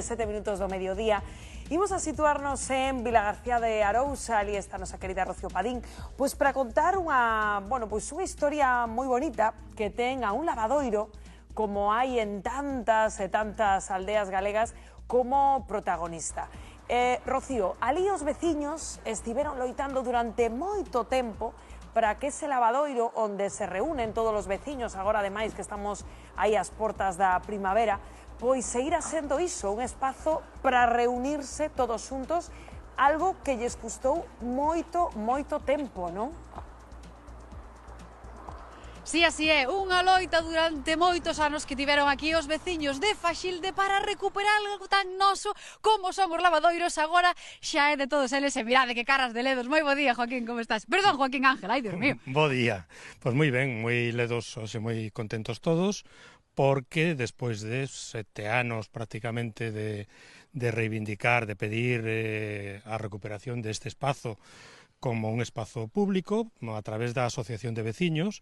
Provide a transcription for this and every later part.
7 minutos do mediodía. Imos a situarnos en Vilagarcía de Arousa, ali está a nosa querida Rocío Padín, pois para contar unha historia moi bonita que ten a un lavadoiro, como hai en tantas e tantas aldeas galegas, como protagonista. Rocío, ali os veciños estiveron loitando durante moito tempo para que ese lavadoiro onde se reúnen todos os veciños, agora ademais que estamos aí ás portas da primavera, pois seguirá sendo iso, un espazo para reunirse todos xuntos, algo que lles custou moito tempo, non? Si, así é, unha loita durante moitos anos que tiveron aquí os veciños de Faxilde para recuperar algo tan noso como son os lavadoiros. Agora xa é de todos eles e mirade que caras de ledos. Moi bo día, Joaquín, como estás? Perdón, Joaquín Ángel, ai, Dios mío. Bo día, pois moi ben, moi ledosos e moi contentos todos, porque despois de 7 anos prácticamente de reivindicar, de pedir a recuperación deste espazo como un espazo público a través da Asociación de Veciños,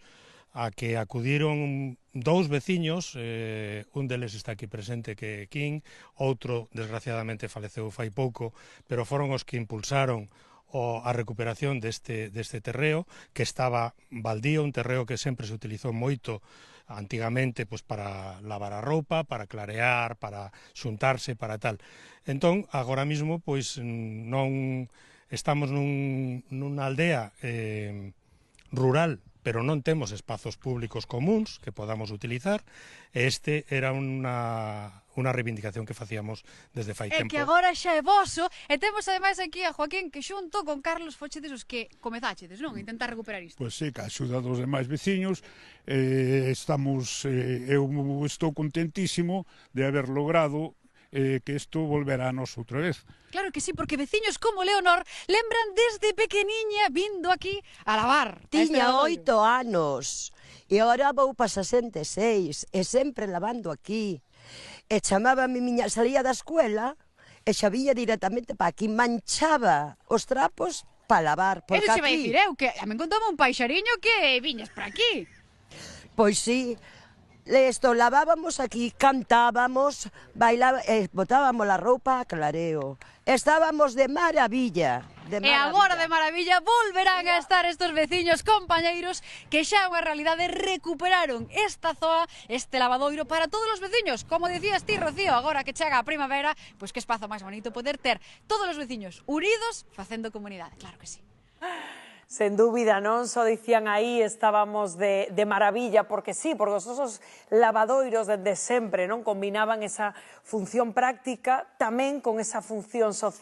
a que acudiron dous veciños, un deles está aquí presente que é King, outro desgraciadamente faleceu fai pouco, pero foron os que impulsaron a recuperación deste terreo, que estaba baldío, un terreo que sempre se utilizou moito antigamente pois, para lavar a roupa, para clarear, para xuntarse, para tal. Entón, agora mesmo, pois, non estamos nunha aldea rural, pero non temos espazos públicos comuns que podamos utilizar, e este era unha reivindicación que facíamos desde fai tempo. É que agora xa é voso, e temos ademais aquí a Joaquín, que xunto con Carlos fochedes os que comezáchedes, non? Intentar recuperar isto. Pois sí, que a axuda dos demais veciños, eu estou contentísimo de haber logrado que isto volverá a nos outra vez. Claro que sí, porque veciños como Leonor lembran desde pequeniña vindo aquí a lavar. Tiña 8 anos e agora vou para 66 e sempre lavando aquí. E chamábame miña, salía da escuela e xa viña directamente para aquí, manchaba os trapos para lavar. Porque Eso se vai aquí, dicir eu, que a me contaba un paixariño que viñas para aquí. pois sí, lavábamos aquí, cantábamos, botábamos a roupa a clareo. Estábamos de maravilla. E agora de maravilla volverán a estar estes veciños compañeiros que xa é unha realidade, recuperaron esta zoa, este lavadoiro para todos os veciños. Como dicías ti, Rocío, agora que chega a primavera, pois que espazo máis bonito poder ter todos os veciños unidos facendo comunidade, claro que sí. Sen dúbida, non só dicían aí estábamos de maravilla, porque sí, porque os nosos lavadoiros desde sempre non combinaban esa función práctica tamén con esa función social.